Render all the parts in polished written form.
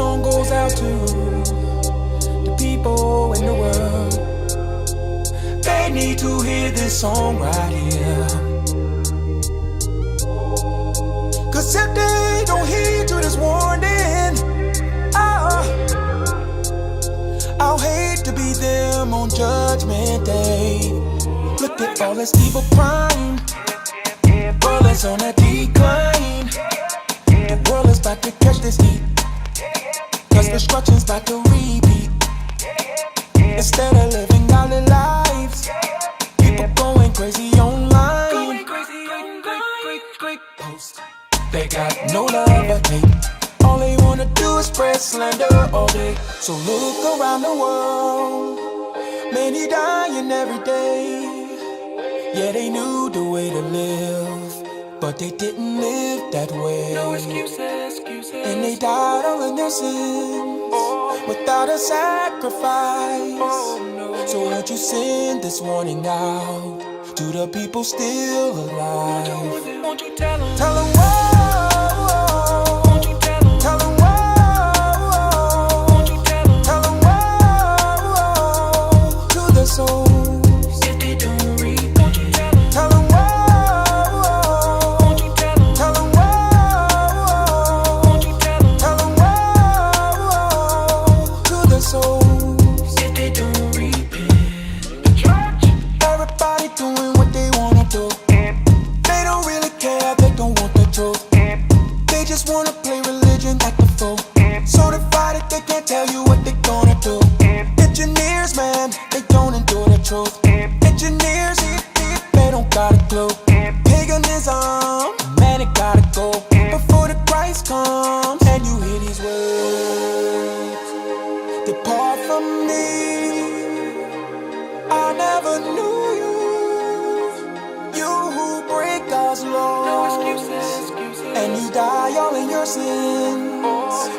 song goes out to the people in the world. They need to hear this song right here. Cause if they don't heed to this warning, I'll hate to be them on Judgment Day. Look at all this evil crime. World is on a decline. The world is about to catch this heat. Cause destruction's about to repeat. Instead of living out their lives, people going crazy online. Post. They got no love or hate. All they wanna do is spread slander all day. So look around the world, many dying every day. Yeah, they knew the way to live, but they didn't live that way. No excuses. And they died all in their sins, without a sacrifice. So won't you send this warning out to the people still alive? Won't you tell them? Tell them what?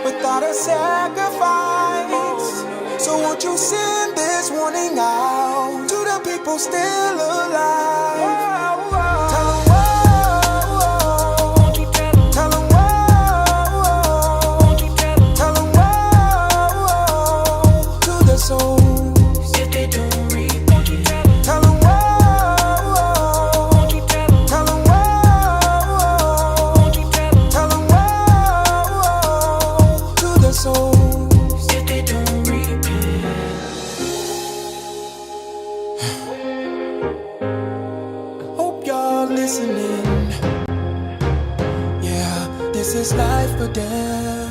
Without a sacrifice. So won't you send this warning out to the people still alive? Tell them what? Won't you tell them? Tell them what? Won't you tell them? Tell them what? To the souls, if they don't read, won't you tell them? Tell them what? Won't you tell them? Tell them what? Won't you tell them? Tell them what? To the souls, if they don't repent. Hope y'all listening. Yeah, this is life or death.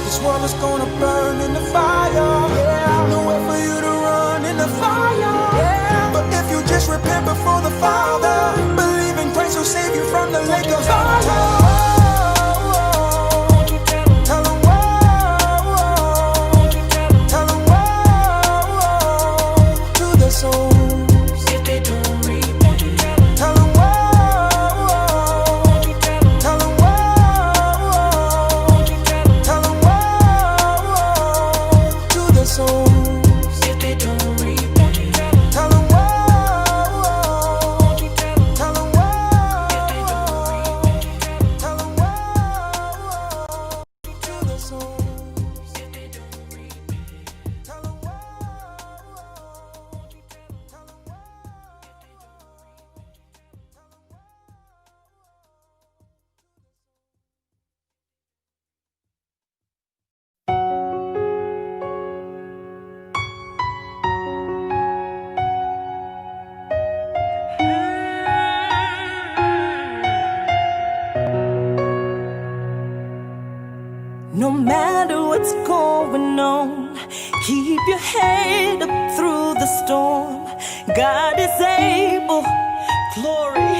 This world is gonna burn in the fire. Yeah, nowhere for you to run in the fire. Yeah, but if you just repent before the Father, believe in Christ who'll save you from the lake of fire. No matter what's going on, keep your head up through the storm. God is able, glory.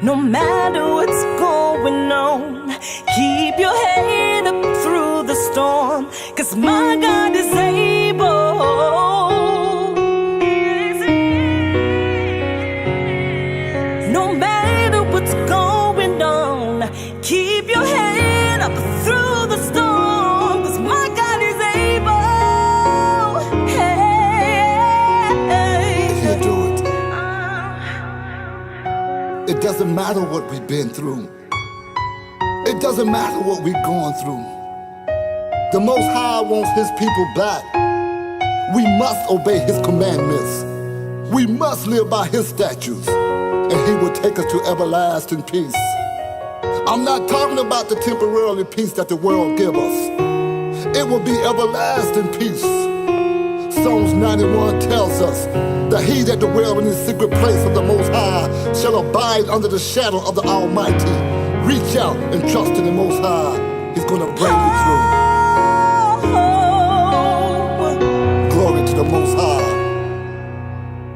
No matter what's going on, keep your head up through the storm. 'Cause my God is able. No matter what's going on, keep your head up through the storm, 'cause my God is able. Hey, He'll do it. It doesn't matter what we've been through. It doesn't matter what we've gone through. The Most High wants His people back. We must obey His commandments. We must live by His statutes, and He will take us to everlasting peace. I'm not talking about the temporary peace that the world gives us. It will be everlasting peace. Psalms 91 tells us that he that dwells in the secret place of the Most High shall abide under the shadow of the Almighty. Reach out and trust in the Most High. He's gonna bring you through. Glory to the Most High.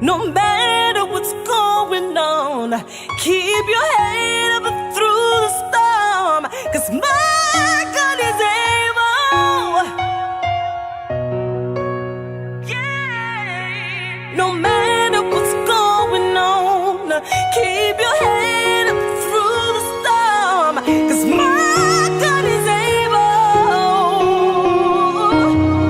No matter what's going on, keep your head up through the storm, 'cause my God is able. Yeah. No matter what's going on, keep your head up through the storm, 'cause my God is able.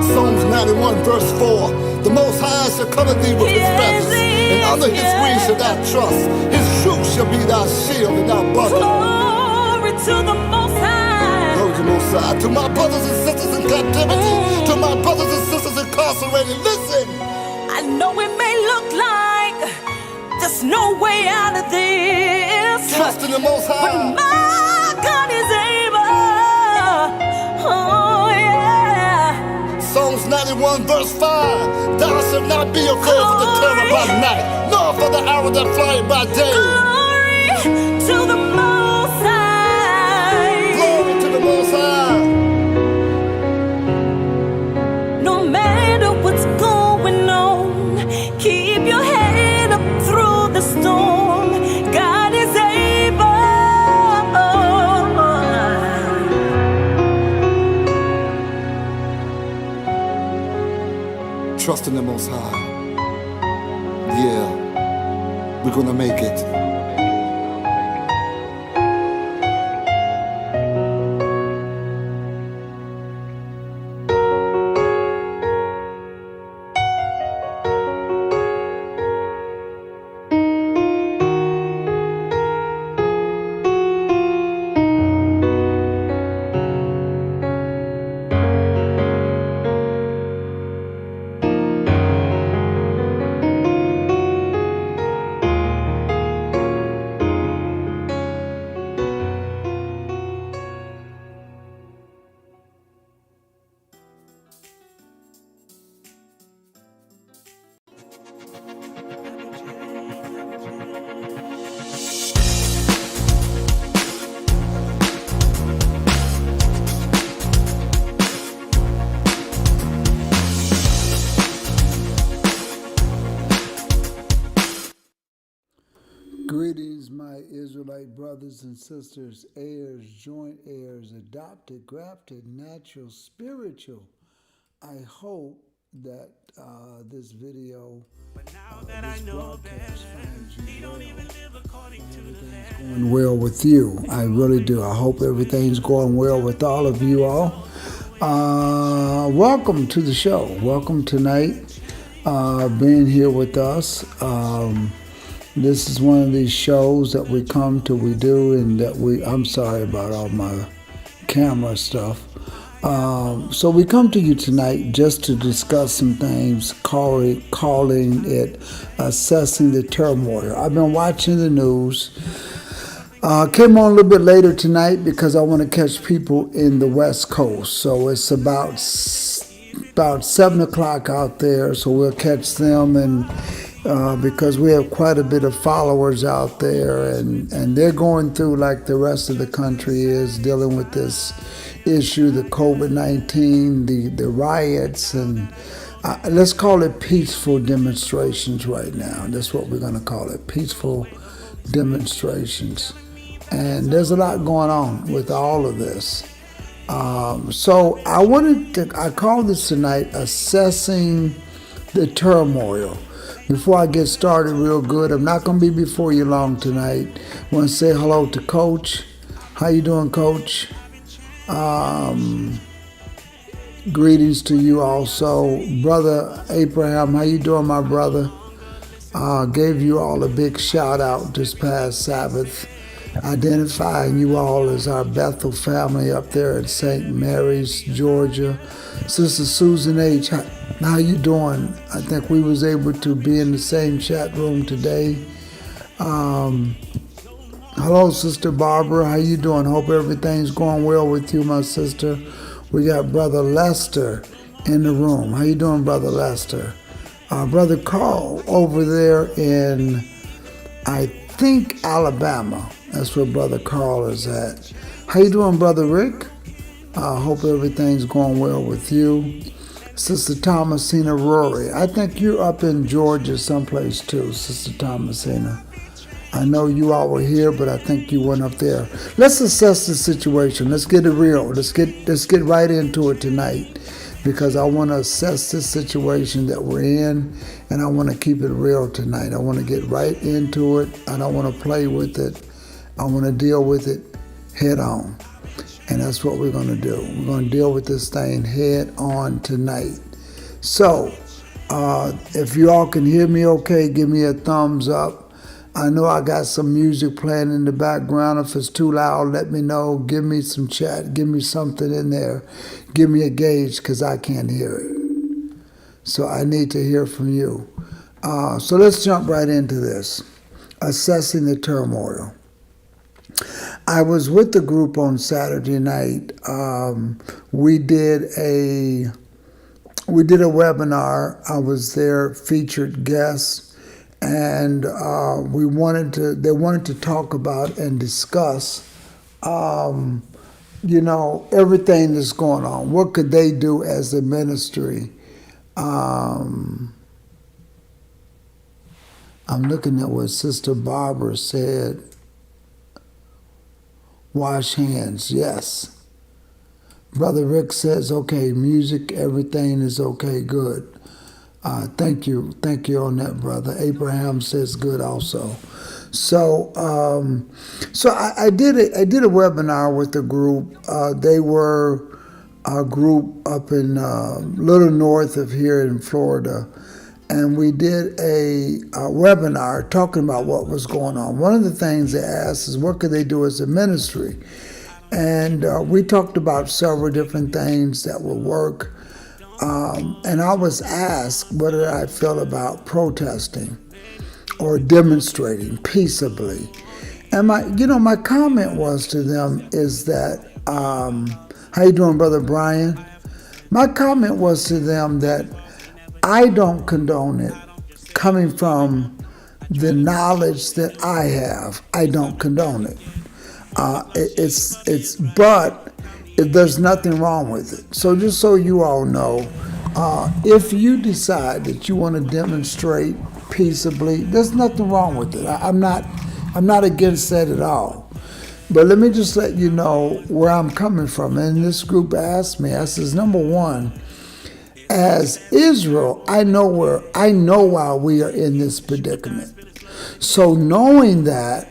Psalms 91 verse 4. The Most High shall cover thee with His feathers, and under His wings shall thou trust. His truth shall be thy shield and thy buckler. Glory to the Most High. Glory to the Most High. To my brothers and sisters in captivity, to my brothers and sisters incarcerated, listen. I know it may look like there's no way out of this, Trust in the Most but High. my God is able. Oh yeah. Psalms 91 verse 5. Thou shalt not be afraid for the terror by night, nor for the arrow that flieth by day. Glory to the Most High. Glory to the Most High. No matter what's going on, keep your head up through the storm. God is able. Trust in the Most High. Yeah, we're gonna make it. Greetings, my Israelite brothers and sisters, heirs, joint heirs, adopted, grafted, natural, spiritual. I hope that this video, this broadcast finds you well. Everything's going well with you. I really do. I hope everything's going well with all of you all. Welcome to the show. Welcome tonight, being here with us. This is one of these shows that we come to, we do, and that I'm sorry about all my camera stuff. So we come to you tonight just to discuss some things, calling it assessing the turmoil. I've been watching the news. Came on a little bit later tonight because I want to catch people in the West Coast. So it's about 7 o'clock out there, so we'll catch them, and because we have quite a bit of followers out there, and they're going through like the rest of the country is, dealing with this issue, the COVID-19, the riots, and let's call it peaceful demonstrations right now. That's what we're going to call it, peaceful demonstrations. And there's a lot going on with all of this. So I call this tonight, Assessing the Turmoil. Before I get started real good, I'm not going to be before you long tonight. I want to say hello to Coach. How you doing, Coach? Greetings to you also. Brother Abraham, how you doing, my brother? Gave you all a big shout out this past Sabbath, identifying you all as our Bethel family up there at St. Mary's, Georgia. Sister Susan H., how you doing? I think we was able to be in the same chat room today. Hello, Sister Barbara. How you doing? Hope everything's going well with you, my sister. We got Brother Lester in the room. How you doing, Brother Lester? Brother Carl over there in, I think, Alabama. That's where Brother Carl is at. How you doing, Brother Rick? Hope everything's going well with you. Sister Thomasina Rory. I think you're up in Georgia someplace too, Sister Thomasina. I know you all were here, but I think you went up there. Let's assess the situation. Let's get it real. Let's get right into it tonight, because I want to assess this situation that we're in, and I want to keep it real tonight. I want to get right into it. I don't want to play with it. I want to deal with it head on, and that's what we're going to do. We're going to deal with this thing head on tonight. So, if you all can hear me okay, give me a thumbs up. I know I got some music playing in the background. If it's too loud, let me know. Give me some chat. Give me something in there. Give me a gauge, because I can't hear it. So I need to hear from you. So let's jump right into this. Assessing the turmoil. I was with the group on Saturday night. We did a webinar. I was their featured guest. And they wanted to talk about and discuss, everything that's going on. What could they do as a ministry? I'm looking at what Sister Barbara said. Wash hands, yes. Brother Rick says, okay, music, everything is okay, good. Thank you on that, brother. Abraham says good also. So I did a webinar with the group. They were a group up in little north of here in Florida, and we did a webinar talking about what was going on. One of the things they asked is what could they do as a ministry, and we talked about several different things that would work. And I was asked what did I feel about protesting or demonstrating peaceably. And my comment was to them is that, how you doing, Brother Brian? My comment was to them that I don't condone it coming from the knowledge that I have. I don't condone it. But there's nothing wrong with it. So just so you all know, if you decide that you want to demonstrate peaceably, there's nothing wrong with it. I'm not against that at all. But let me just let you know where I'm coming from. And this group asked me, I says, number one, as Israel, I know why we are in this predicament. So knowing that,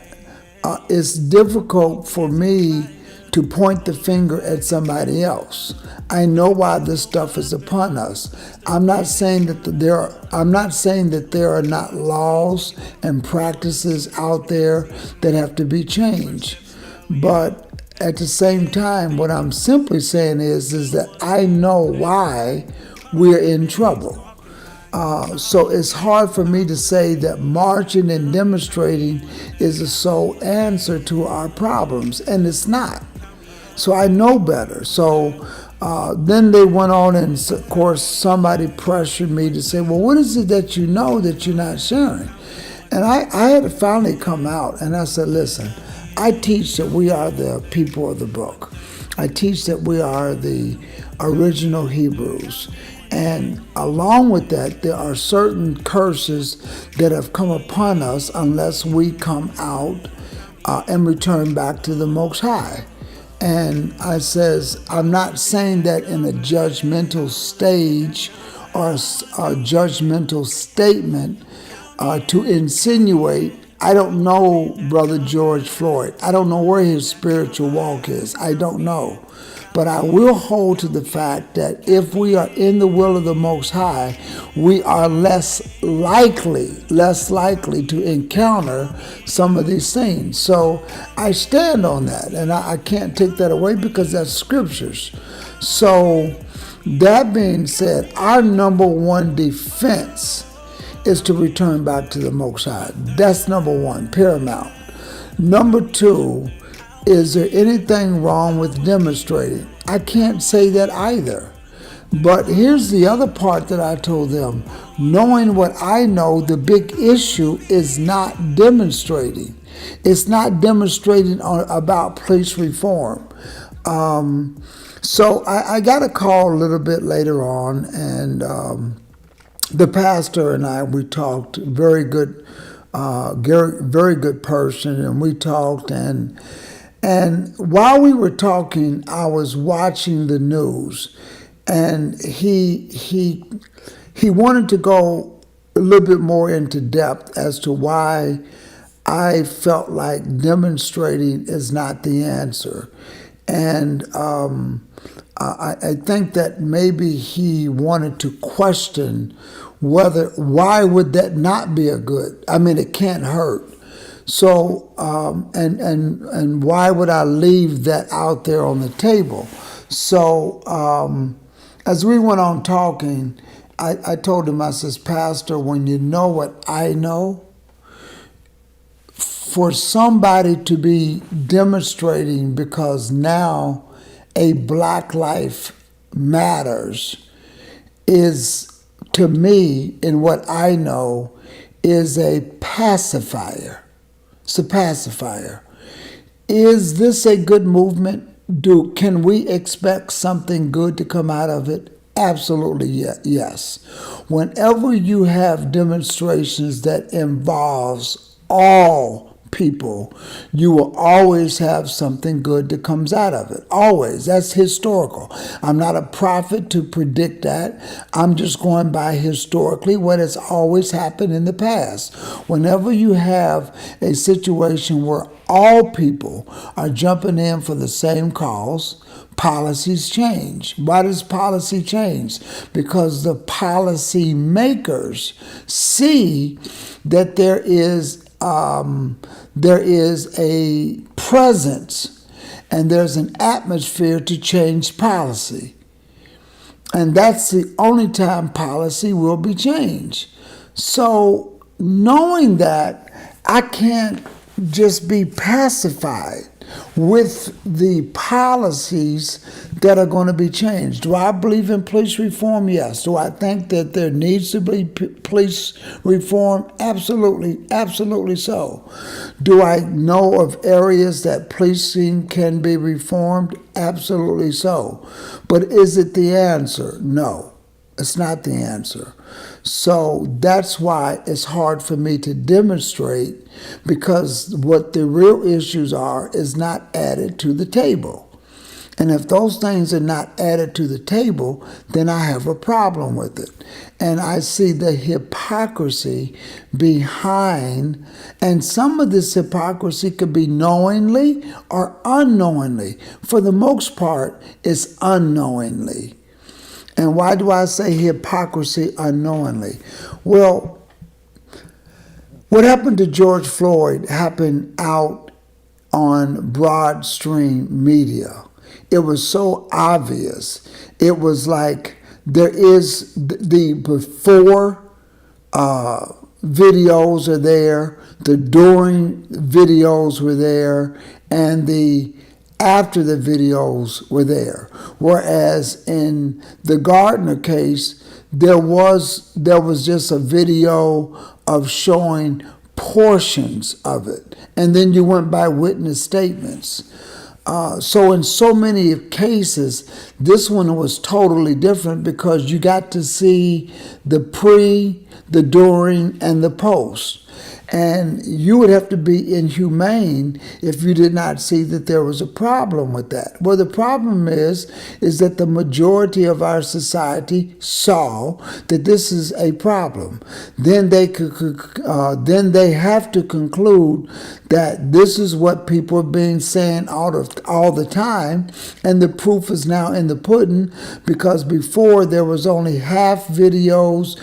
it's difficult for me to point the finger at somebody else. I know why this stuff is upon us. I'm not saying that there are not laws and practices out there that have to be changed. But at the same time, what I'm simply saying is that I know why we're in trouble. So it's hard for me to say that marching and demonstrating is the sole answer to our problems, and it's not. So I know better. So then they went on, and of course somebody pressured me to say, well, what is it that you know that you're not sharing? And I had to finally come out, and I said, listen, I teach that we are the people of the book. I teach that we are the original Hebrews. And along with that, there are certain curses that have come upon us unless we come out and return back to the Most High. And I says, I'm not saying that in a judgmental stage or a judgmental statement to insinuate I don't know Brother George Floyd. I don't know where his spiritual walk is. I don't know. But I will hold to the fact that if we are in the will of the Most High, we are less likely to encounter some of these things. So I stand on that, and I can't take that away because that's scriptures. So that being said, our number one defense is to return back to the Most High. That's number one, paramount. Number two, is there anything wrong with demonstrating? I can't say that either. But here's the other part that I told them. Knowing what I know, the big issue is not demonstrating. It's not demonstrating about police reform. So I got a call a little bit later on, and the pastor and I, we talked. Very good person, and we talked, and while we were talking, I was watching the news, and he wanted to go a little bit more into depth as to why I felt like demonstrating is not the answer. And I think that maybe he wanted to question why would that not be a good? I mean, it can't hurt. So, and why would I leave that out there on the table? So, as we went on talking, I told him, I says, Pastor, when you know what I know, for somebody to be demonstrating because now a black life matters is, to me, in what I know, is a pacifier. It's a pacifier. Is this a good movement? Can we expect something good to come out of it? Absolutely yes. Whenever you have demonstrations that involves all people, you will always have something good that comes out of it. Always. That's historical. I'm not a prophet to predict that. I'm just going by historically what has always happened in the past. Whenever you have a situation where all people are jumping in for the same cause, policies change. Why does policy change? Because the policy makers see that there is a presence and there's an atmosphere to change policy. And that's the only time policy will be changed. So knowing that, I can't just be pacified with the policies that are going to be changed. Do I believe in police reform? Yes. Do I think that there needs to be police reform? Absolutely, absolutely so. Do I know of areas that policing can be reformed? Absolutely so. But is it the answer? No, it's not the answer. So that's why it's hard for me to demonstrate, because what the real issues are is not added to the table. And if those things are not added to the table, then I have a problem with it. And I see the hypocrisy behind, and some of this hypocrisy could be knowingly or unknowingly. For the most part, it's unknowingly. And why do I say hypocrisy unknowingly? Well, what happened to George Floyd happened out on broad stream media. It was so obvious. It was like there is the before videos are there, the during videos were there, and the after the videos were there. Whereas in the Gardner case, there was just a video of showing portions of it, and then you went by witness statements. So in so many cases, this one was totally different because you got to see the pre, the during, and the post. And you would have to be inhumane if you did not see that there was a problem with that. Well, the problem is that the majority of our society saw that this is a problem. Then they have to conclude that this is what people have been saying all the time, and the proof is now in the pudding, because before there was only half videos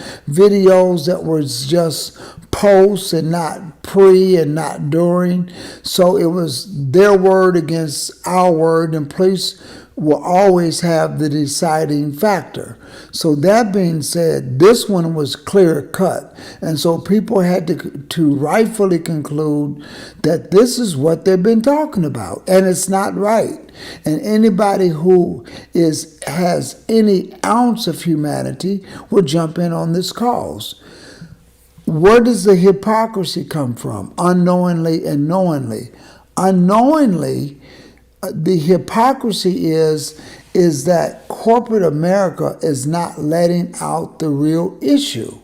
that was just post and not pre and not during. So it was their word against our word, and police will always have the deciding factor. So that being said, this one was clear cut, and so people had to rightfully conclude that this is what they've been talking about, and it's not right. And anybody who has any ounce of humanity will jump in on this cause. Where does the hypocrisy come from? Unknowingly and knowingly. Unknowingly, the hypocrisy is that corporate America is not letting out the real issue.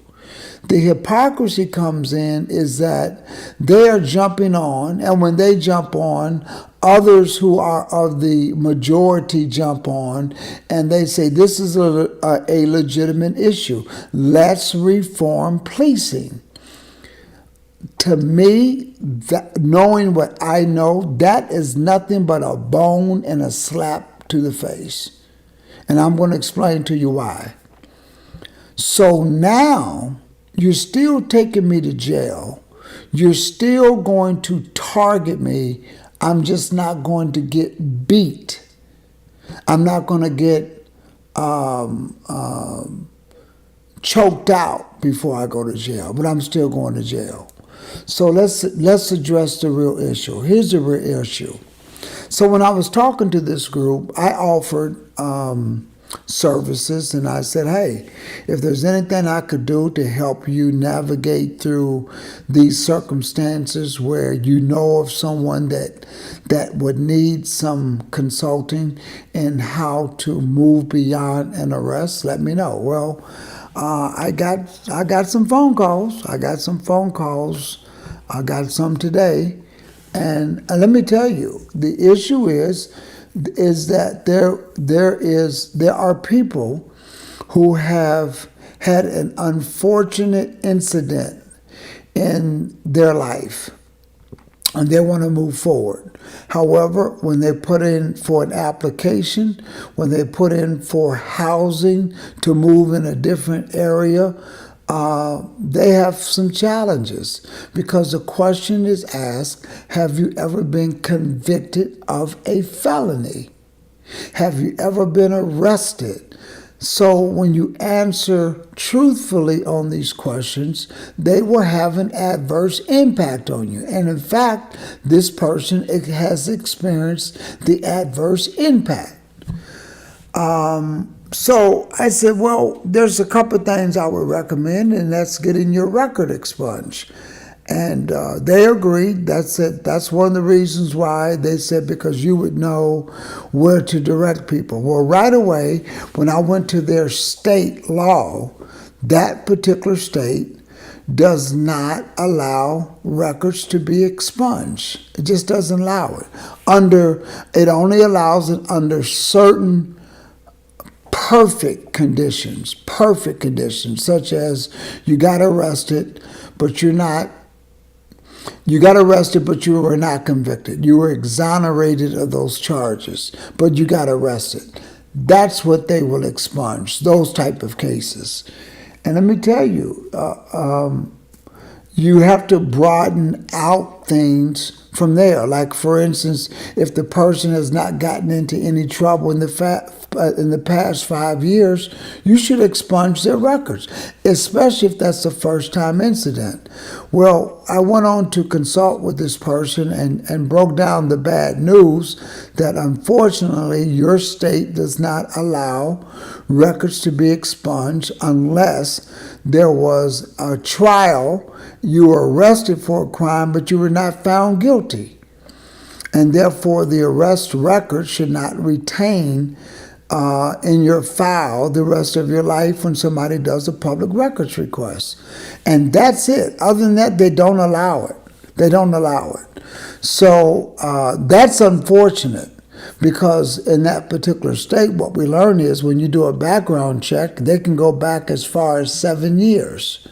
The hypocrisy comes in is that they are jumping on, and when they jump on, others who are of the majority jump on, and they say this is a legitimate issue. Let's reform policing. To me, knowing what I know, that is nothing but a bone and a slap to the face. And I'm going to explain to you why. So now, you're still taking me to jail. You're still going to target me. I'm just not going to get beat. I'm not going to get choked out before I go to jail, but I'm still going to jail. So let's address the real issue. Here's the real issue. So when I was talking to this group, I offered services, and I said, hey, if there's anything I could do to help you navigate through these circumstances where you know of someone that would need some consulting in how to move beyond an arrest, let me know. Well, I got some phone calls. I got some today, and let me tell you, the issue is that there are people who have had an unfortunate incident in their life, and they want to move forward. However, when they put in for an application, when they put in for housing to move in a different area, they have some challenges, because the question is asked, have you ever been convicted of a felony? Have you ever been arrested? So when you answer truthfully on these questions, they will have an adverse impact on you. And in fact, this person has experienced the adverse impact. So I said, well, there's a couple of things I would recommend, and that's getting your record expunged. And they agreed. That's it. That's one of the reasons why. They said because you would know where to direct people. Well, right away, when I went to their state law, that particular state does not allow records to be expunged. It just doesn't allow it. It only allows it under certain perfect conditions, such as you got arrested, but you were not convicted. You were exonerated of those charges, but you got arrested. That's what they will expunge, those type of cases. And let me tell you, you have to broaden out things from there. Like, for instance, if the person has not gotten into any trouble in the past 5 years, you should expunge their records, especially if that's the first time incident. Well, I went on to consult with this person and broke down the bad news that unfortunately your state does not allow records to be expunged unless there was a trial. You were arrested for a crime, but you were not found guilty. And therefore, the arrest record should not retain in your file the rest of your life when somebody does a public records request. And that's it. Other than that, they don't allow it. They don't allow it. So that's unfortunate, because in that particular state, what we learn is when you do a background check, they can go back as far as 7 years.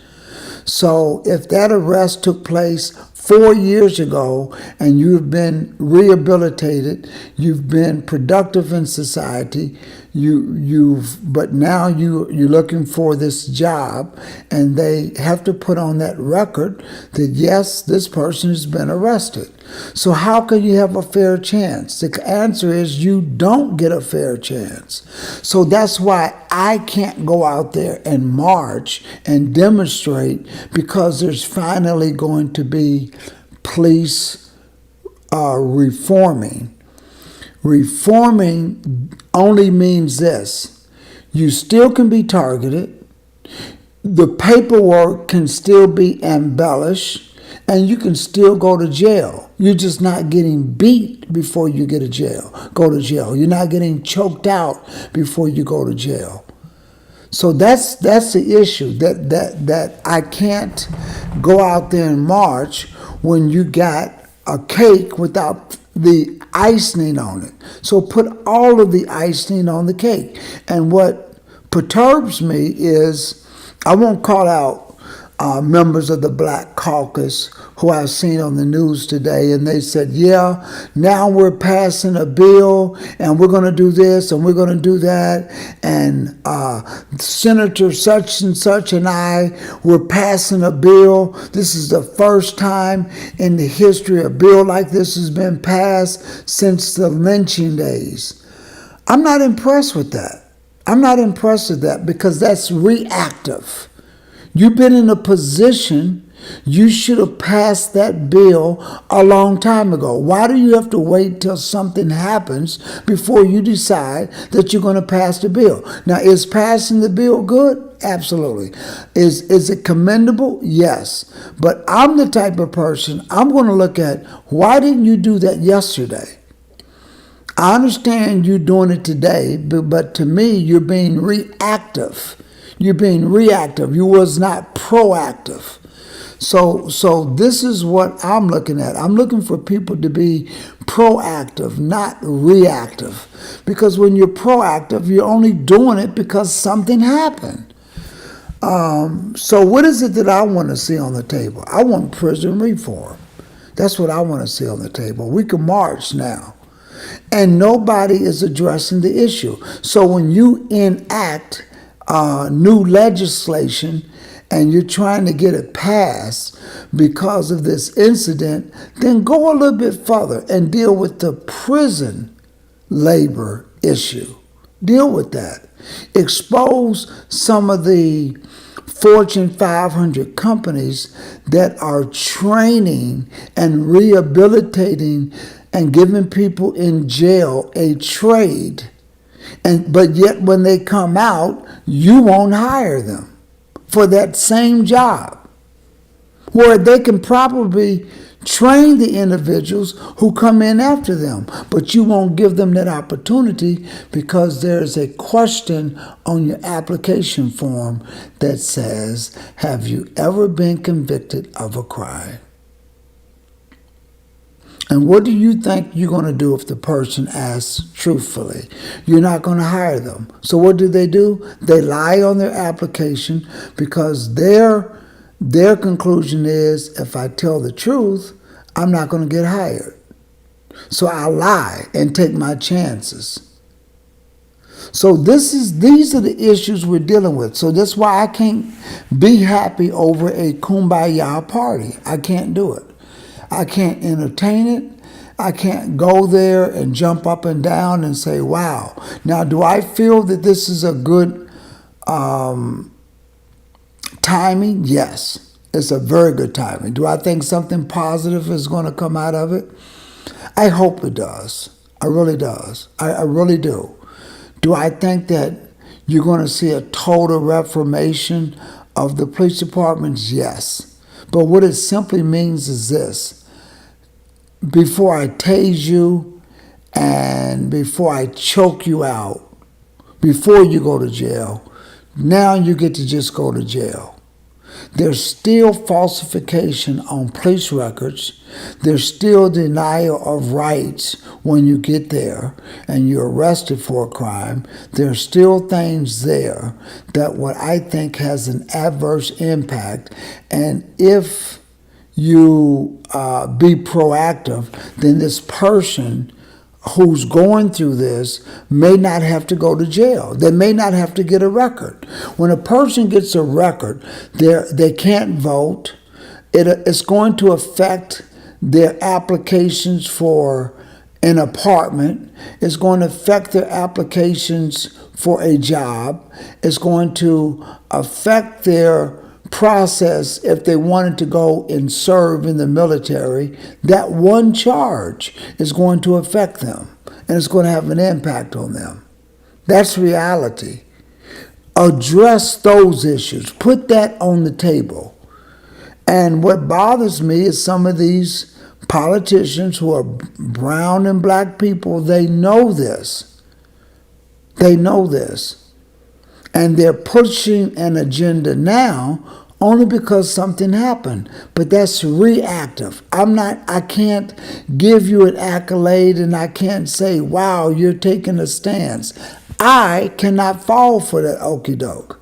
So if that arrest took place 4 years ago and you've been rehabilitated, you've been productive in society, but now you're looking for this job, and they have to put on that record that yes, this person has been arrested. So how can you have a fair chance? The answer is you don't get a fair chance. So that's why I can't go out there and march and demonstrate, because there's finally going to be police reforming. Reforming only means this: you still can be targeted, the paperwork can still be embellished, and you can still go to jail. You're just not getting beat before you go to jail. You're not getting choked out before you go to jail. So that's the issue, that I can't go out there and march when you got a cake without the icing on it. So put all of the icing on the cake. And what perturbs me is, I won't call out members of the Black Caucus who I've seen on the news today, and they said, yeah, now we're passing a bill and we're going to do this and we're going to do that, and Senator such and such and I, we're passing a bill. This is the first time in the history a bill like this has been passed since the lynching days. I'm not impressed with that. Because that's reactive. You've been in a position, you should have passed that bill a long time ago. Why do you have to wait till something happens before you decide that you're going to pass the bill? Now, is passing the bill good? Absolutely. Is it commendable? Yes. But I'm the type of person, I'm going to look at, why didn't you do that yesterday? I understand you're doing it today, but to me, you're being reactive. You was not proactive. So this is what I'm looking at. I'm looking for people to be proactive, not reactive. Because when you're proactive, you're only doing it because something happened. So what is it that I want to see on the table? I want prison reform. That's what I want to see on the table. We can march now. And nobody is addressing the issue. So when you enact new legislation and you're trying to get it passed because of this incident, then go a little bit further and deal with the prison labor issue. Deal with that. Expose some of the Fortune 500 companies that are training and rehabilitating and giving people in jail a trade. But yet when they come out, you won't hire them for that same job, where they can probably train the individuals who come in after them, but you won't give them that opportunity because there's a question on your application form that says, have you ever been convicted of a crime? And what do you think you're going to do if the person asks truthfully? You're not going to hire them. So what do? They lie on their application because their conclusion is, if I tell the truth, I'm not going to get hired. So I lie and take my chances. So these are the issues we're dealing with. So that's why I can't be happy over a kumbaya party. I can't do it. I can't entertain it. I can't go there and jump up and down and say, wow. Now, do I feel that this is a good timing? Yes, it's a very good timing. Do I think something positive is going to come out of it? I hope it does. I really does. I really do. Do I think that you're going to see a total reformation of the police departments? Yes. But what it simply means is this: before I tase you and before I choke you out, before you go to jail. Now you get to just go to jail. There's still falsification on police records. There's still denial of rights when you get there and you're arrested for a crime. There's still things there that what I think has an adverse impact. And if you be proactive, then this person who's going through this may not have to go to jail. They may not have to get a record. When a person gets a record, they can't vote. It's going to affect their applications for an apartment. It's going to affect their applications for a job. It's going to affect their process if they wanted to go and serve in the military. That one charge is going to affect them, and it's going to have an impact on them. That's reality. Address those issues. Put that on the table. And what bothers me is some of these politicians who are brown and black people, they know this. They know this. And they're pushing an agenda now only because something happened. But that's reactive. I can't give you an accolade and I can't say, wow, you're taking a stance. I cannot fall for that okie doke.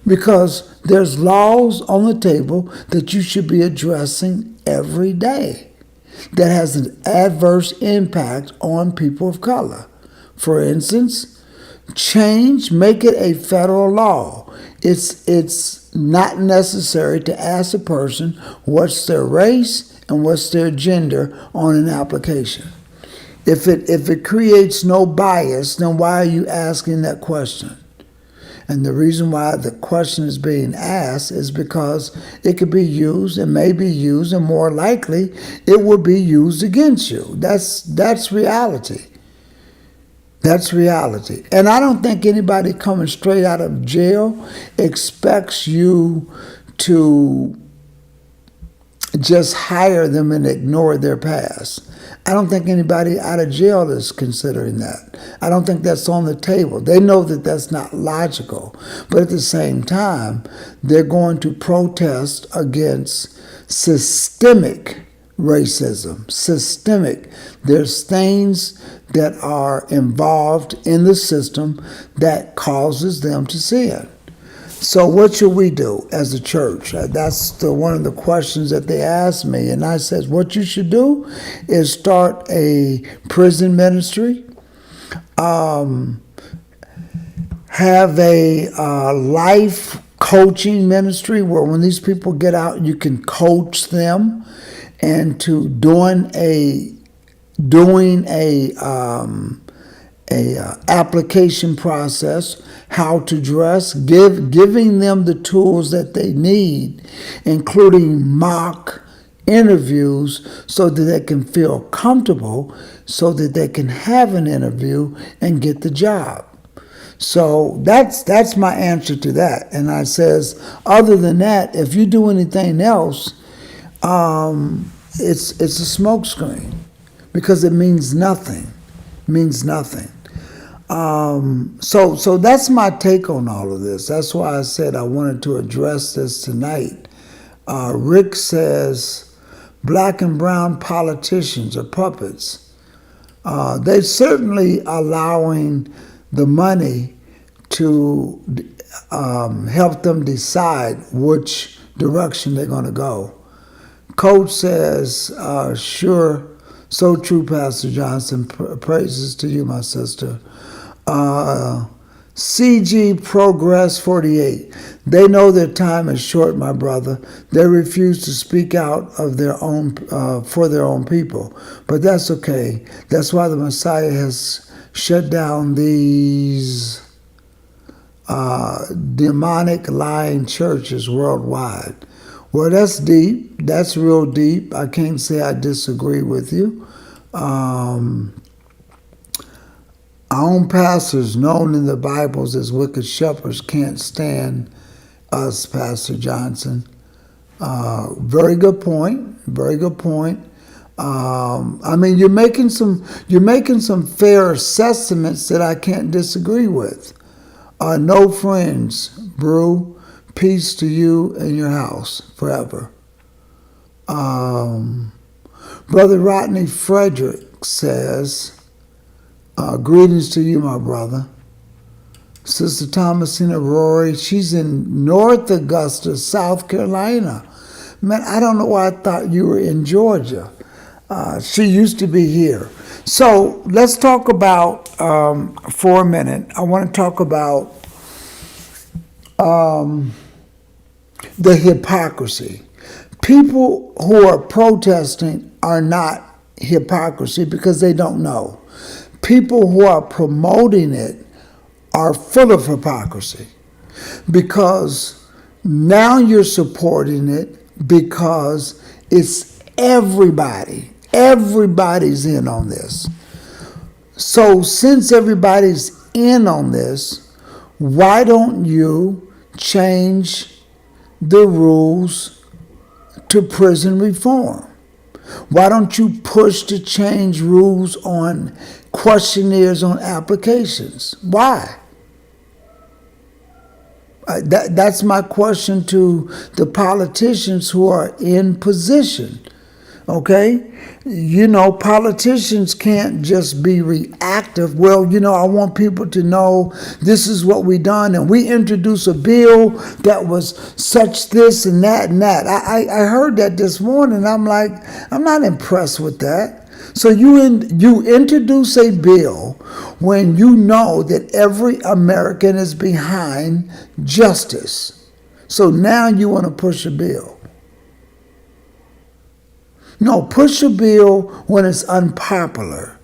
Because there's laws on the table that you should be addressing every day that has an adverse impact on people of color. For instance, make it a federal law. It's not necessary to ask a person what's their race and what's their gender on an application. If it creates no bias, then why are you asking that question? And the reason why the question is being asked is because it could be used and may be used, and more likely it will be used against you. That's reality. That's reality. And I don't think anybody coming straight out of jail expects you to just hire them and ignore their past. I don't think anybody out of jail is considering that. I don't think that's on the table. They know that that's not logical. But at the same time, they're going to protest against systemic racism. Systemic. There's things that are involved in the system that causes them to sin. So what should we do as a church? That's one of the questions that they asked me. And I said, what you should do is start a prison ministry, have a life coaching ministry where when these people get out, you can coach them into doing a application process, how to dress, giving them the tools that they need, including mock interviews so that they can feel comfortable, so that they can have an interview and get the job. So that's my answer to that. And I says, other than that, if you do anything else, it's a smokescreen because it means nothing. Means nothing. So that's my take on all of this. That's why I said I wanted to address this tonight. Rick says black and brown politicians are puppets. They're certainly allowing the money to help them decide which direction they're going to go. Coach says, sure, so true, Pastor Johnson. Praises to you, my sister. CG Progress 48. They know their time is short, my brother. They refuse to speak out of their own for their own people. But that's okay. That's why the Messiah has shut down these demonic lying churches worldwide. Well, that's deep. That's real deep. I can't say I disagree with you. Our own pastors, known in the Bibles as wicked shepherds, can't stand us, Pastor Johnson. Very good point. Very good point. I mean, you're making some fair assessments that I can't disagree with. No friends, Brew. Peace to you and your house forever. Brother Rodney Frederick says, greetings to you, my brother. Sister Thomasina Rory, she's in North Augusta, South Carolina. Man, I don't know why I thought you were in Georgia. She used to be here. So let's talk about, for a minute, I want to talk about the hypocrisy. People who are protesting are not hypocrisy because they don't know. People who are promoting it are full of hypocrisy because now you're supporting it because it's everybody. Everybody's in on this. So since everybody's in on this, why don't you change the rules to prison reform? Why don't you push to change rules on questionnaires on applications? Why? That's my question to the politicians who are in position. Okay? You know, politicians can't just be reactive. Well, you know, I want people to know this is what we done, and we introduced a bill that was such this and that and that. I heard that this morning. I'm like, I'm not impressed with that. So you introduce a bill when you know that every American is behind justice. So now you want to push a bill. No, push a bill when it's unpopular.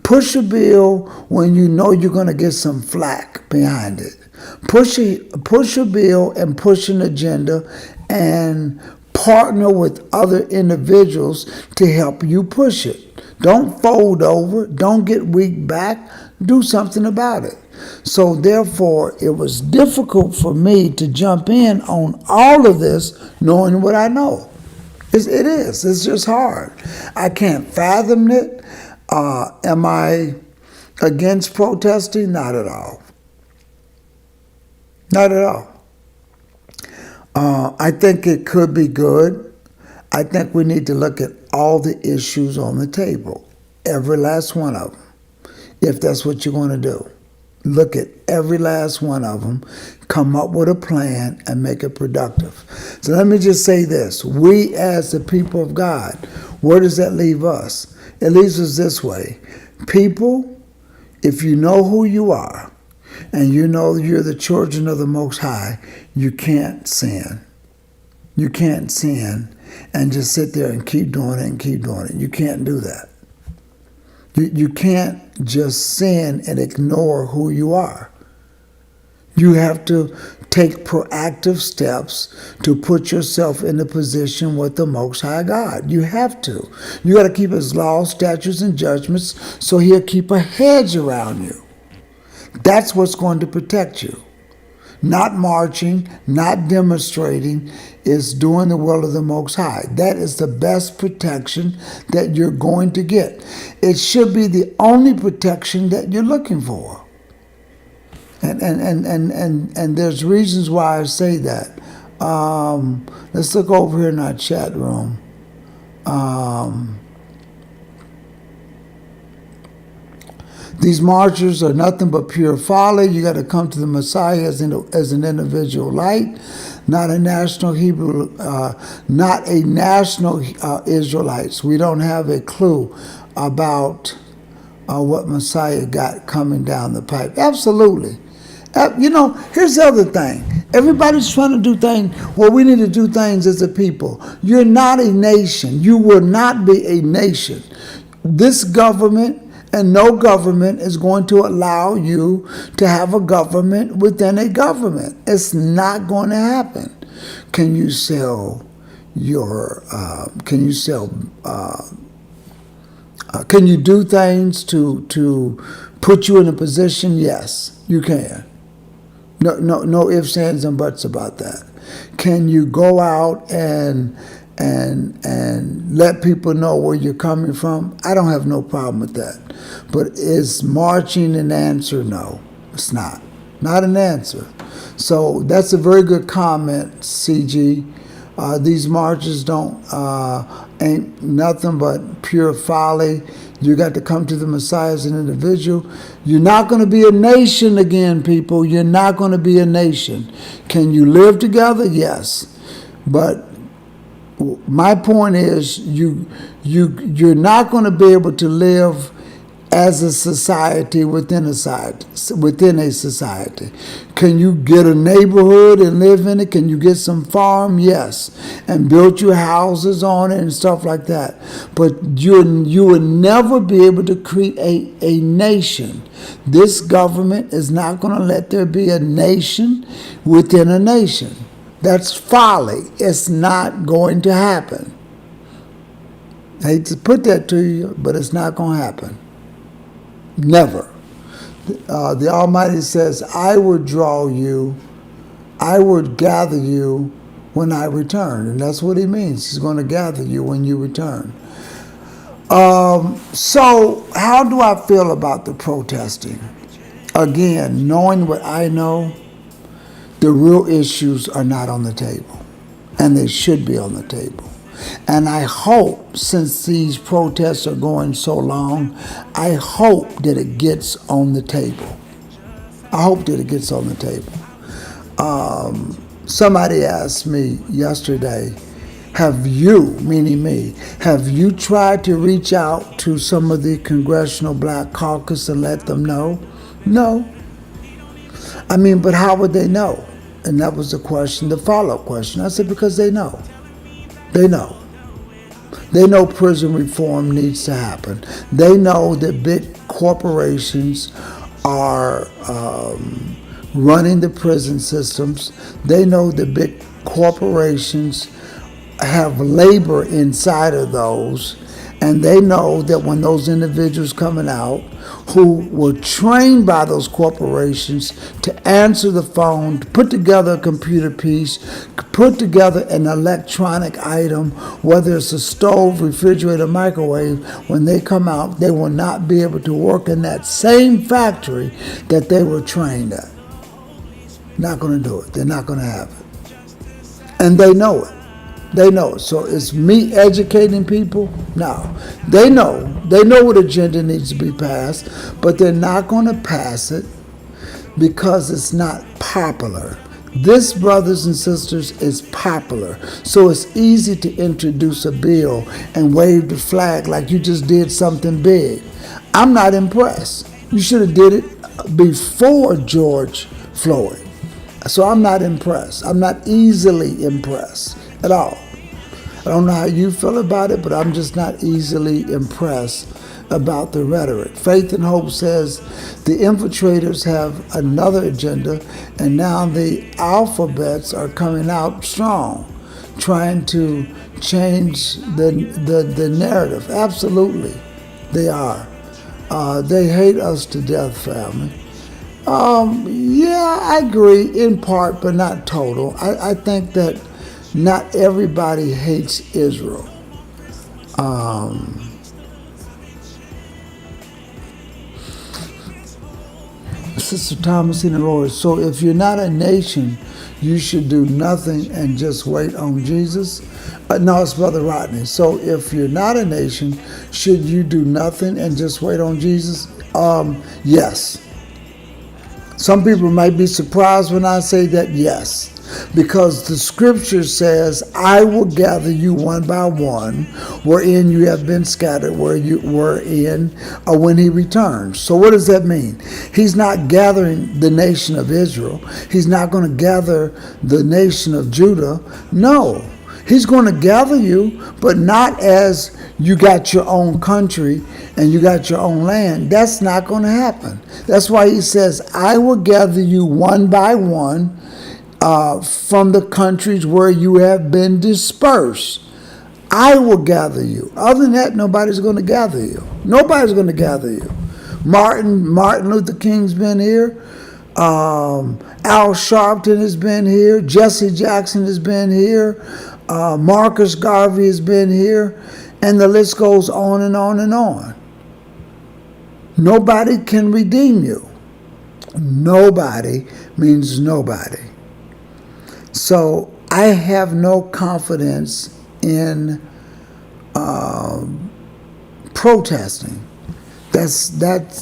Push a bill when you know you're going to get some flack behind it. Push a bill and push an agenda and partner with other individuals to help you push it. Don't fold over. Don't get weak back. Do something about it. So therefore, it was difficult for me to jump in on all of this knowing what I know. It is. It's just hard. I can't fathom it. Am I against protesting? Not at all. Not at all. I think it could be good. I think we need to look at all the issues on the table, every last one of them, if that's what you're going to do. Look at every last one of them, come up with a plan, and make it productive. So let me just say this. We as the people of God, where does that leave us? It leaves us this way. People, if you know who you are, and you know you're the children of the Most High, you can't sin. You can't sin and just sit there and keep doing it and keep doing it. You can't do that. You can't just sin and ignore who you are. You have to take proactive steps to put yourself in a position with the Most High God. You have to. You got to keep His laws, statutes, and judgments so He'll keep a hedge around you. That's what's going to protect you. Not marching, not demonstrating, is doing the will of the Most High. That is the best protection that you're going to get. It should be the only protection that you're looking for. And there's reasons why I say that. Let's look over here in our chat room. These marchers are nothing but pure folly. You got to come to the Messiah as an individual light, not a national Hebrew, not a national Israelites. We don't have a clue about what Messiah got coming down the pipe. Absolutely. Here's the other thing. Everybody's trying to do things. Well, we need to do things as a people. You're not a nation. You will not be a nation. This government and no government is going to allow you to have a government within a government. It's not going to happen. Can you sell your? Can you do things to put you in a position? Yes, you can. No ifs, ands, and buts about that. Can you go out and and let people know where you're coming from, I don't have no problem with that. But is marching an answer? No, it's not. Not an answer. So that's a very good comment, CG. These marches ain't nothing but pure folly. You got to come to the Messiah as an individual. You're not going to be a nation again, people. You're not going to be a nation. Can you live together? Yes. But my point is you're not going to be able to live as a society within a society. Can you get a neighborhood and live in it? Can you get some farm? Yes. And build your houses on it and stuff like that. But you will never be able to create a nation. This government is not going to let there be a nation within a nation. That's folly. It's not going to happen. I hate to put that to you, but it's not going to happen. Never. The Almighty says, I would draw you, I would gather you when I return. And that's what he means. He's going to gather you when you return. So how do I feel about the protesting? Again, knowing what I know, the real issues are not on the table. And they should be on the table. And I hope, since these protests are going so long, I hope that it gets on the table. I hope that it gets on the table. Somebody asked me yesterday, have you, meaning me, have you tried to reach out to some of the Congressional Black Caucus and let them know? No. I mean, but how would they know? And that was the question, the follow-up question. I said, because they know. They know. They know prison reform needs to happen. They know that big corporations are running the prison systems. They know that big corporations have labor inside of those. And they know that when those individuals coming out who were trained by those corporations to answer the phone, to put together a computer piece, put together an electronic item, whether it's a stove, refrigerator, microwave, when they come out, they will not be able to work in that same factory that they were trained at. Not going to do it. They're not going to have it. And they know it. They know. So it's me educating people? No. They know. They know what agenda needs to be passed, but they're not going to pass it because it's not popular. This, brothers and sisters, is popular. So it's easy to introduce a bill and wave the flag like you just did something big. I'm not impressed. You should have did it before George Floyd. So I'm not impressed. I'm not easily impressed at all. I don't know how you feel about it, but I'm just not easily impressed about the rhetoric. Faith and Hope says the infiltrators have another agenda, and now the alphabets are coming out strong, trying to change the narrative. Absolutely, they are. They hate us to death, family. Yeah, I agree in part, but not total. I think that not everybody hates Israel. Sister Thomasine Lord, so if you're not a nation, you should do nothing and just wait on Jesus? No, it's Brother Rodney. So if you're not a nation, should you do nothing and just wait on Jesus? Yes. Some people might be surprised when I say that, yes. Because the scripture says, I will gather you one by one, wherein you have been scattered, where you were in, when he returns. So what does that mean? He's not gathering the nation of Israel. He's not going to gather the nation of Judah. No. He's going to gather you, but not as you got your own country and you got your own land. That's not going to happen. That's why he says, I will gather you one by one from the countries where you have been dispersed. I will gather you. Other than that, nobody's going to gather you. Nobody's going to gather you. Martin Luther King's been here. Al Sharpton has been here. Jesse Jackson has been here. Marcus Garvey has been here, and the list goes on and on and on. Nobody can redeem you. Nobody means nobody. So I have no confidence in protesting. That's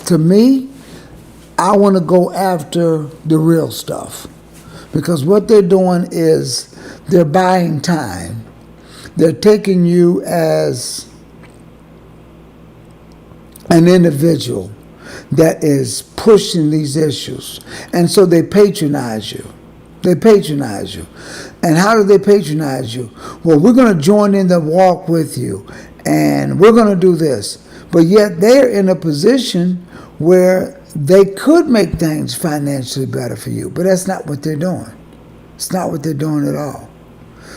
to me, I want to go after the real stuff. Because what they're doing is they're buying time. They're taking you as an individual that is pushing these issues. And so they patronize you. They patronize you. And how do they patronize you? Well, we're going to join in the walk with you, and we're going to do this. But yet they're in a position where they could make things financially better for you. But that's not what they're doing. It's not what they're doing at all.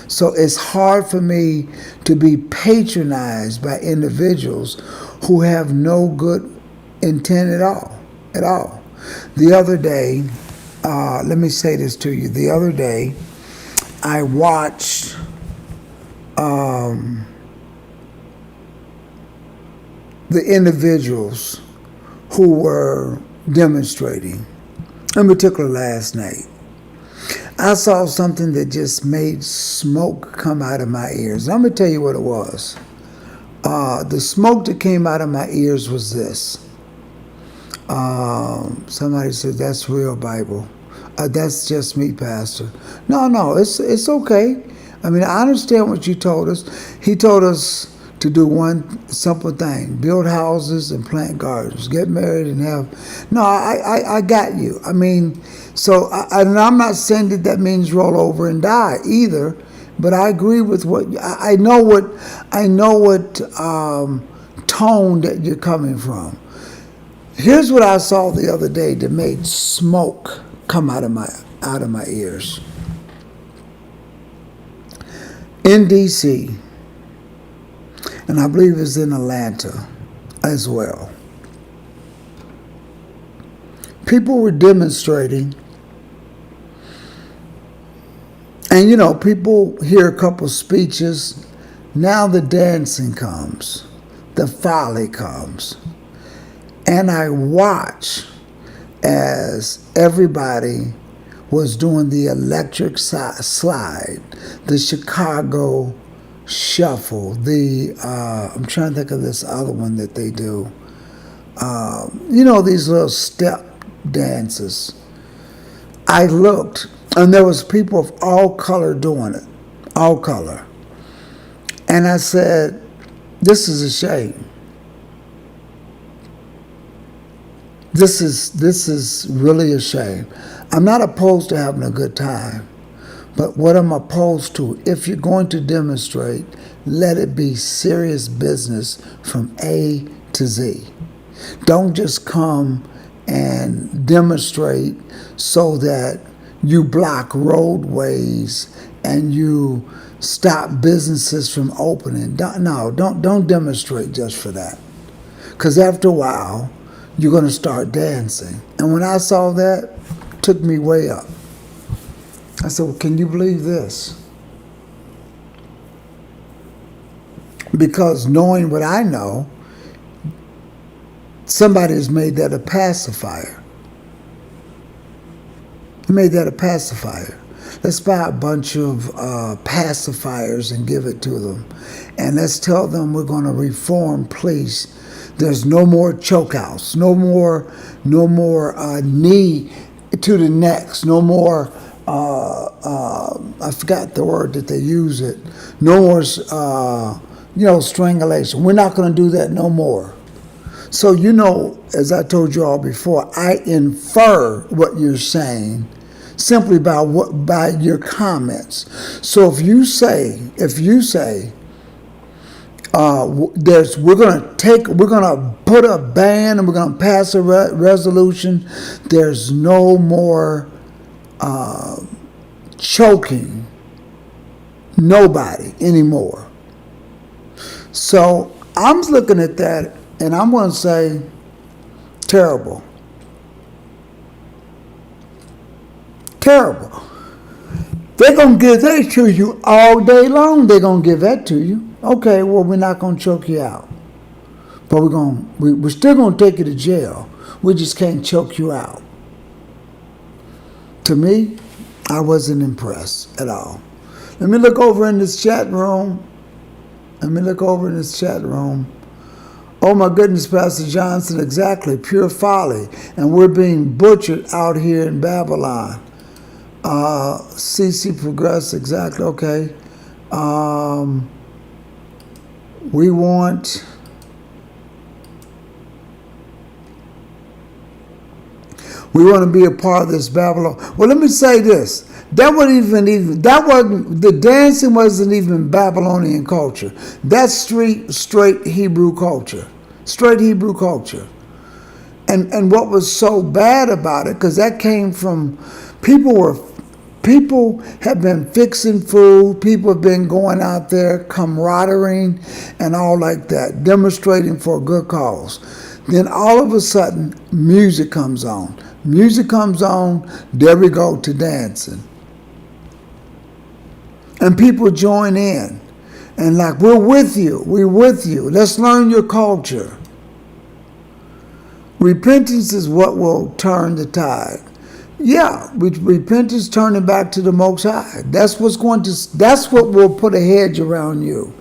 So it's hard for me to be patronized by individuals who have no good intent at all. The other day, let me say this to you. The other day, I watched the individuals who were demonstrating, in particular last night. I saw something that just made smoke come out of my ears. I'm going to tell you what it was. The smoke that came out of my ears was this. Somebody said, that's real Bible. That's just me, Pastor. No, it's okay. I mean, I understand what you told us. He told us to do one simple thing: build houses and plant gardens, get married and have. No, I got you. I mean, so and I'm not saying that means roll over and die either. But I agree with what I know. What tone that you're coming from. Here's what I saw the other day that made smoke come out of my ears. In D.C., and I believe it's in Atlanta as well, people were demonstrating, and people hear a couple speeches. Now the dancing comes, the folly comes, and I watch as everybody was doing the electric slide, the Chicago shuffle, I'm trying to think of this other one that they do. These little step dances. I looked, and there was people of all color doing it, all color. And I said, this is a shame. This is really a shame. I'm not opposed to having a good time, but what I'm opposed to, if you're going to demonstrate, let it be serious business from A to Z. Don't just come and demonstrate so that you block roadways and you stop businesses from opening. Don't demonstrate just for that. Because after a while, you're going to start dancing. And when I saw that, it took me way up. I said, well, can you believe this? Because knowing what I know, somebody has made that a pacifier. Made that a pacifier. Let's buy a bunch of pacifiers and give it to them. And let's tell them we're going to reform police. There's no more chokeouts, no more knee to the necks, no more, I forgot the word that they use it, no more, strangulation. We're not going to do that no more. So, as I told you all before, I infer what you're saying simply by your comments. So if you say, we're going to put a ban and we're going to pass a resolution. There's no more choking nobody anymore. So I'm looking at that and I'm going to say, terrible. Terrible. They're going to give that to you all day long. They're going to give that to you. Okay, well, we're not going to choke you out. But we're still going to take you to jail. We just can't choke you out. To me, I wasn't impressed at all. Let me look over in this chat room. Oh my goodness, Pastor Johnson, exactly. Pure folly. And we're being butchered out here in Babylon. CC Progress, exactly, okay. We want to be a part of this Babylon. Well, let me say this. The dancing wasn't even Babylonian culture. That's straight Hebrew culture. Straight Hebrew culture. And what was so bad about it, because that came from people have been fixing food, people have been going out there camaraderie and all like that, demonstrating for a good cause. Then all of a sudden, music comes on. There we go to dancing. And people join in. And like, we're with you. Let's learn your culture. Repentance is what will turn the tide. Yeah, repentance turning back to the Most High. That's what will put a hedge around you.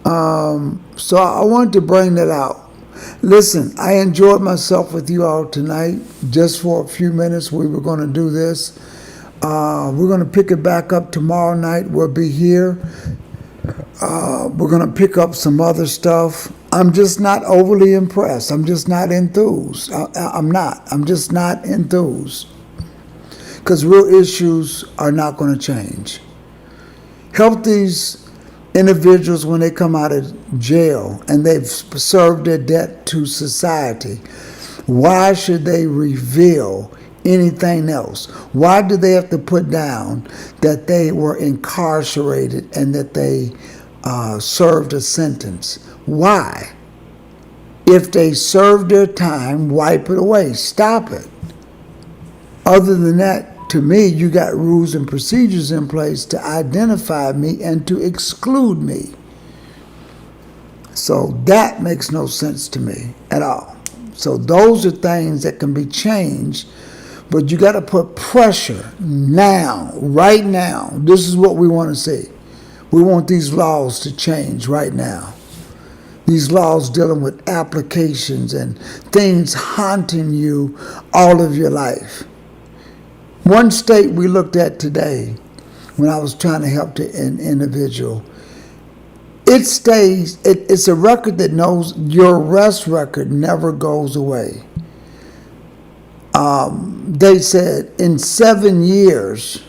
So I wanted to bring that out. Listen, I enjoyed myself with you all tonight. Just for a few minutes, we were going to do this. We're going to pick it back up tomorrow night. We'll be here. We're going to pick up some other stuff. I'm just not overly impressed. I'm just not enthused. I'm just not enthused. Because real issues are not going to change. Help these individuals when they come out of jail and they've served their debt to society. Why should they reveal anything else? Why do they have to put down that they were incarcerated and that they served a sentence? Why? If they served their time, wipe it away. Stop it. Other than that, to me, you got rules and procedures in place to identify me and to exclude me. So that makes no sense to me at all. So those are things that can be changed, but you got to put pressure now, right now. This is what we want to see. We want these laws to change right now. These laws dealing with applications and things haunting you all of your life. One state we looked at today when I was trying to help an individual, it's a record that knows your arrest record never goes away. They said in 7 years,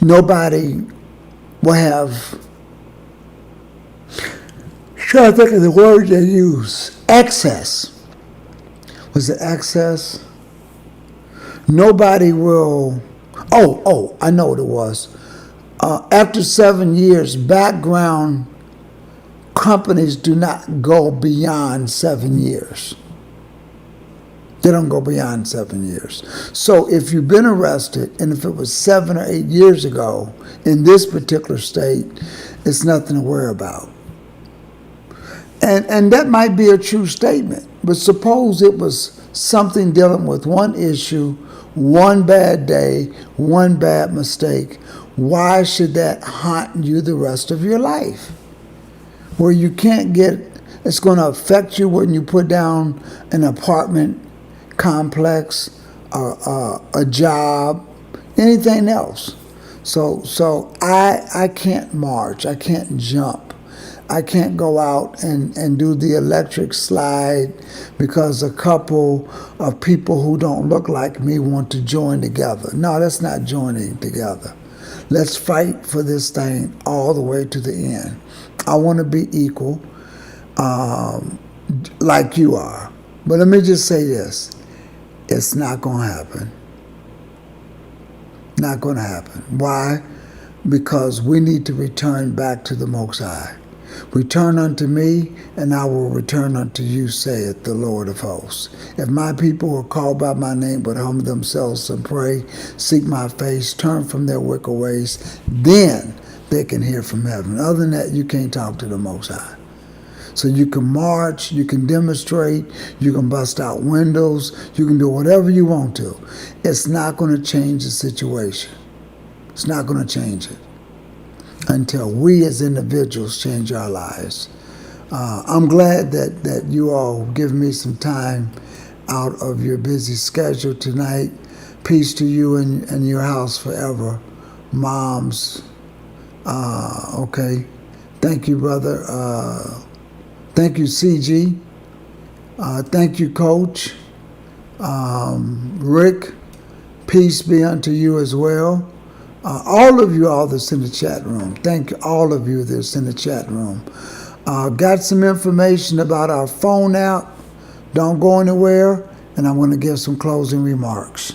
nobody will have, trying to think of the word they use, access. Was it access? Nobody will, I know what it was. After 7 years, background companies do not go beyond 7 years. They don't go beyond 7 years. So if you've been arrested, and if it was 7 or 8 years ago in this particular state, it's nothing to worry about. And that might be a true statement, but suppose it was something dealing with one issue, one bad day, one bad mistake. Why should that haunt you the rest of your life? Where you can't it's going to affect you when you put down an apartment complex, a job, anything else. So I can't march, I can't jump. I can't go out and do the electric slide because a couple of people who don't look like me want to join together. No, that's not joining together. Let's fight for this thing all the way to the end. I want to be equal, like you are. But let me just say this. It's not going to happen. Not going to happen. Why? Because we need to return back to the Most High. Return unto me, and I will return unto you, saith the Lord of hosts. If my people who are called by my name would humble themselves and pray, seek my face, turn from their wicked ways, then they can hear from heaven. Other than that, you can't talk to the Most High. So you can march, you can demonstrate, you can bust out windows, you can do whatever you want to. It's not going to change the situation. It's not going to change it until we as individuals change our lives. I'm glad that you all give me some time out of your busy schedule tonight. Peace to you and your house forever. Moms, okay. Thank you, brother. Thank you, CG. Thank you, Coach. Rick, peace be unto you as well. All of you all that's in the chat room. Thank you, all of you that's in the chat room. Got some information about our phone app. Don't go anywhere, and I'm going to give some closing remarks.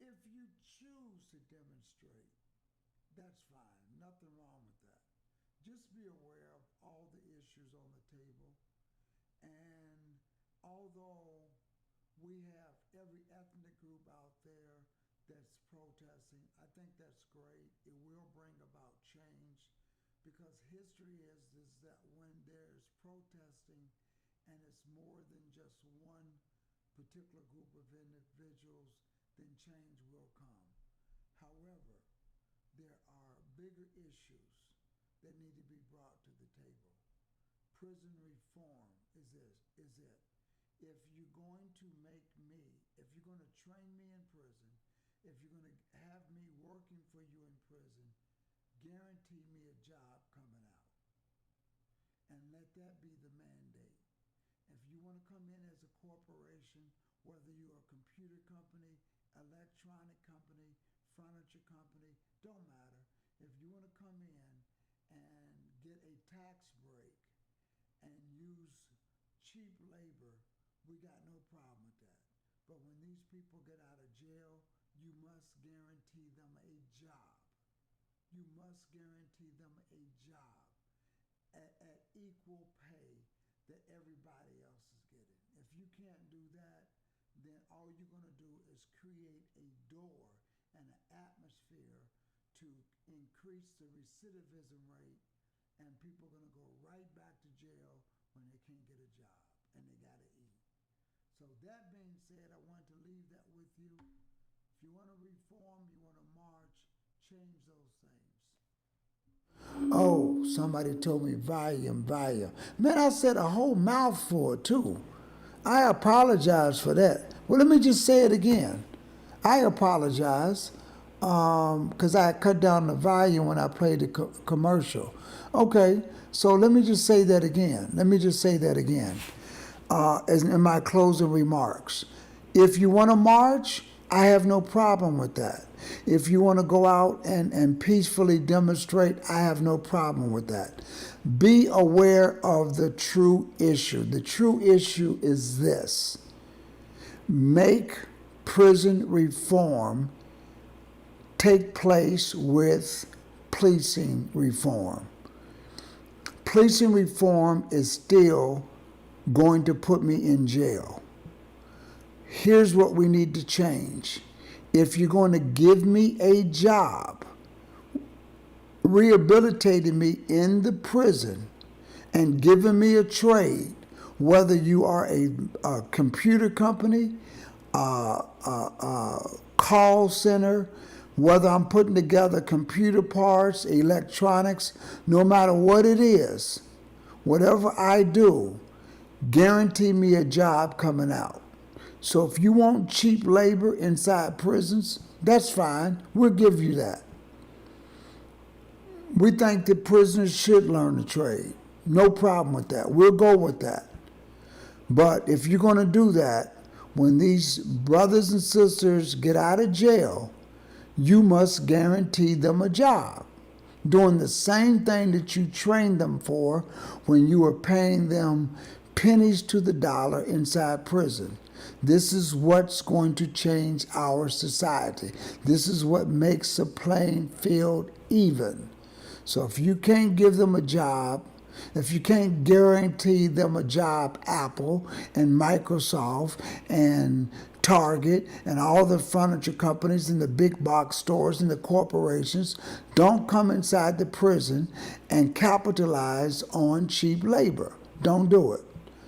If you choose to demonstrate, that's fine. Nothing wrong with that. Just be aware of all the issues on the table. And although we have every ethnic group out there that's protesting, I think that's great. It will bring about change because history is that when there's protesting and it's more than just one particular group of individuals, then change will come. However, there are bigger issues that need to be brought to the table. Prison reform is it. If you're going to make me, if you're going to train me in prison, if you're going to have me working for you in prison, guarantee me a job coming out. And let that be the mandate. If you want to come in as a corporation, whether you're a computer company, electronic company, furniture company, don't matter. If you want to come in and get a tax break and use cheap labor, we got no problem with that. But when these people get out of jail, you must guarantee them a job. You must guarantee them a job at equal pay that everybody else is getting. If you can't do that, then all you're going to do is create a door and an atmosphere to increase the recidivism rate, and people are going to go right back to jail when they can't get a job and they got to eat. So that being said, I want to leave that with you. If you want to reform, you want to march, change those things. Oh, somebody told me volume. Man, I said a whole mouthful too. I apologize for that. Well, let me just say it again. I apologize because I cut down the volume when I played the commercial. Okay, so let me just say that again. As in my closing remarks. If you want to march, I have no problem with that. If you want to go out and peacefully demonstrate, I have no problem with that. Be aware of the true issue. The true issue is this. Make prison reform take place with policing reform. Policing reform is still going to put me in jail. Here's what we need to change. If you're going to give me a job, rehabilitating me in the prison, and giving me a trade, whether you are a computer company, call center, whether I'm putting together computer parts, electronics, no matter what it is, whatever I do, guarantee me a job coming out. So if you want cheap labor inside prisons, that's fine. We'll give you that. We think that prisoners should learn a trade. No problem with that. We'll go with that. But if you're going to do that, when these brothers and sisters get out of jail, you must guarantee them a job, doing the same thing that you trained them for when you were paying them pennies to the dollar inside prison. This is what's going to change our society. This is what makes the playing field even. So if you can't give them a job, if you can't guarantee them a job, Apple and Microsoft and Target and all the furniture companies and the big box stores and the corporations don't come inside the prison and capitalize on cheap labor. Don't do it.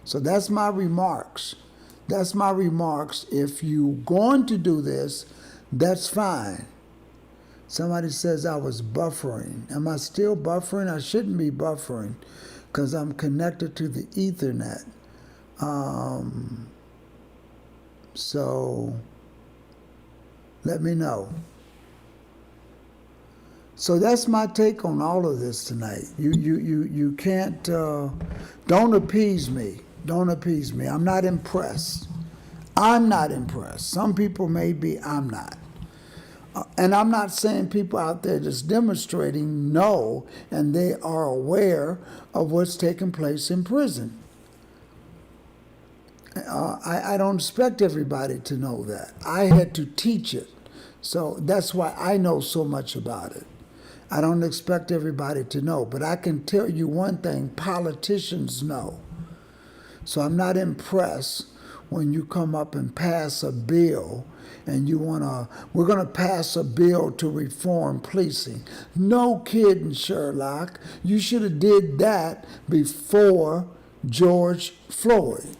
So that's my remarks. That's my remarks. If you're going to do this, that's fine. Somebody says I was buffering. Am I still buffering? I shouldn't be buffering because I'm connected to the Ethernet. So let me know. So that's my take on all of this tonight. You can't, don't appease me. Don't appease me. I'm not impressed. I'm not impressed. Some people may be, I'm not. And I'm not saying people out there just demonstrating know and they are aware of what's taking place in prison. I don't expect everybody to know that. I had to teach it. So that's why I know so much about it. I don't expect everybody to know. But I can tell you one thing, politicians know. So I'm not impressed when you come up and pass a bill and we're going to pass a bill to reform policing. No kidding, Sherlock. You should have did that before George Floyd.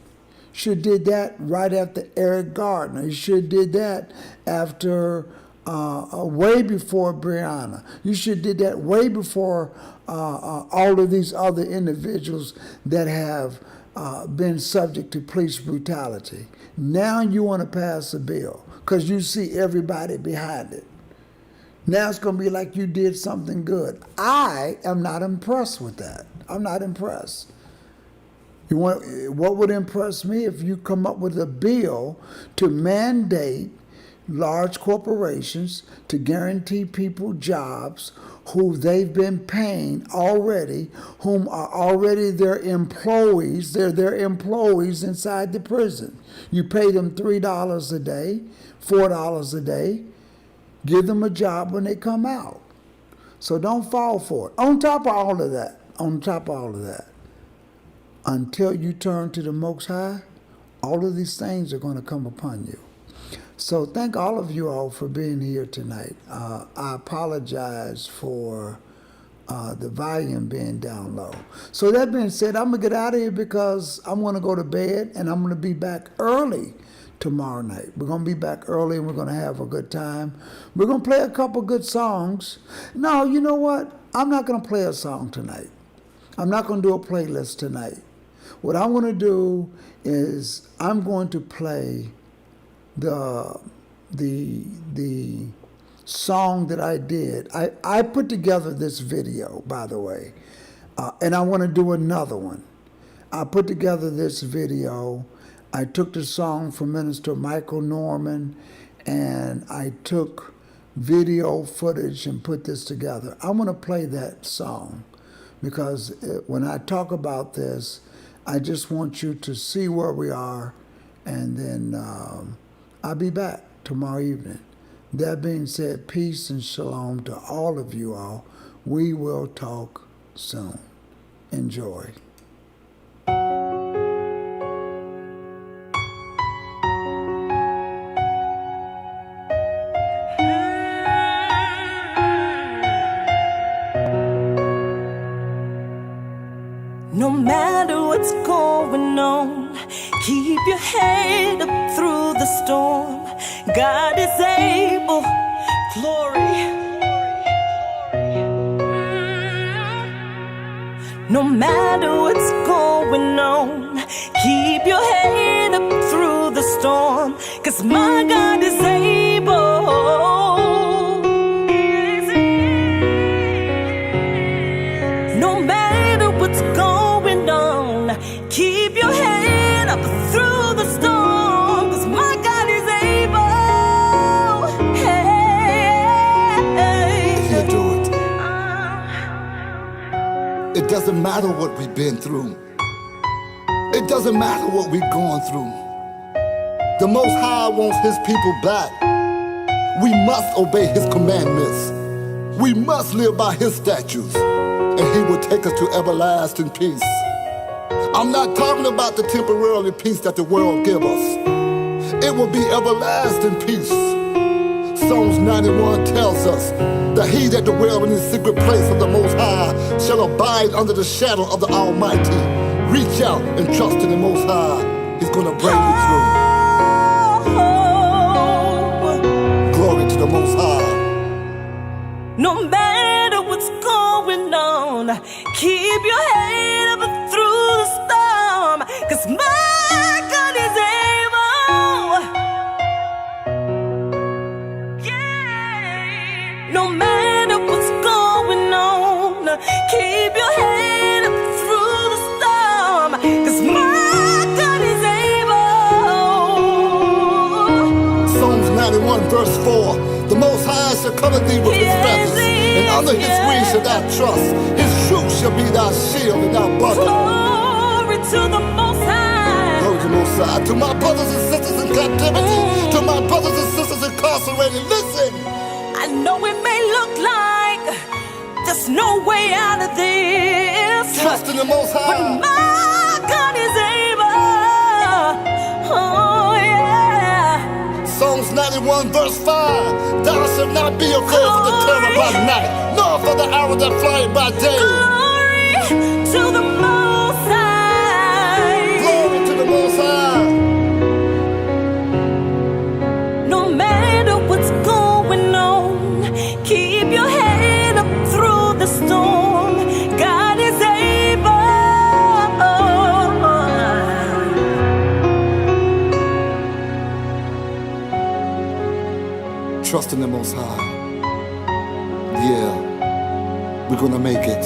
Should have did that right after Eric Gardner. You should have did that after, way before Breonna. You should have did that way before all of these other individuals that have been subject to police brutality. Now you want to pass a bill because you see everybody behind it. Now it's going to be like you did something good. I am not impressed with that. I'm not impressed. What would impress me if you come up with a bill to mandate large corporations to guarantee people jobs who they've been paying already, whom are already their employees. They're their employees inside the prison. You pay them $3 a day, $4 a day. Give them a job when they come out. So don't fall for it. On top of all of that, until you turn to the Most High, all of these things are going to come upon you. So thank all of you all for being here tonight. I apologize for the volume being down low. So that being said, I'm going to get out of here because I'm going to go to bed and I'm going to be back early tomorrow night. We're going to be back early and we're going to have a good time. We're going to play a couple good songs. No, you know what? I'm not going to play a song tonight. I'm not going to do a playlist tonight. What I'm going to do is I'm going to play the song that I did. I put together this video, by the way, and I want to do another one. I put together this video. I took the song from Minister Michael Norman, and I took video footage and put this together. I'm going to play that song because when I talk about this, I just want you to see where we are, and then I'll be back tomorrow evening. That being said, peace and shalom to all of you all. We will talk soon. Enjoy. No God is able. Glory. No matter what's going on, keep your head up through the storm, 'cause my God is able. No matter what's going on, keep your head up through the storm, 'cause my God is able. He'll do it. It doesn't matter what we've been through. It doesn't matter what we're going through. The Most High wants His people back. We must obey His commandments. We must live by His statutes, and He will take us to everlasting peace. I'm not talking about the temporary peace that the world gives us. It will be everlasting peace. Psalms 91 tells us that he that dwells in the secret place of the Most High shall abide under the shadow of the Almighty. Reach out and trust in the Most High. He's gonna bring you through. Glory to the Most High. No matter what's going on, keep your head up through the storm, 'cause my God is able. Yeah. No matter what's going on, keep your head up through the storm, 'cause my God is able. Psalms 91 verse 4. The Most High shall cover thee with His feathers, and under His wings shall thou trust. His truth shall be thy shield and thy buckler. Glory to the Most High. Glory to the Most High. To my brothers and sisters in captivity, to my brothers and sisters incarcerated, listen. I know it may look like there's no way out of this, Trust in the Most but High. my God is able. Oh yeah. Psalms 91 verse 5. Thou shalt not be afraid for the terror by night, nor for the arrow that flieth by day. Glory to the Most High. Glory to the Most High. No matter what's going on, keep your head up through the storm. God is able. Trust in the Most High. Yeah, we're gonna make it.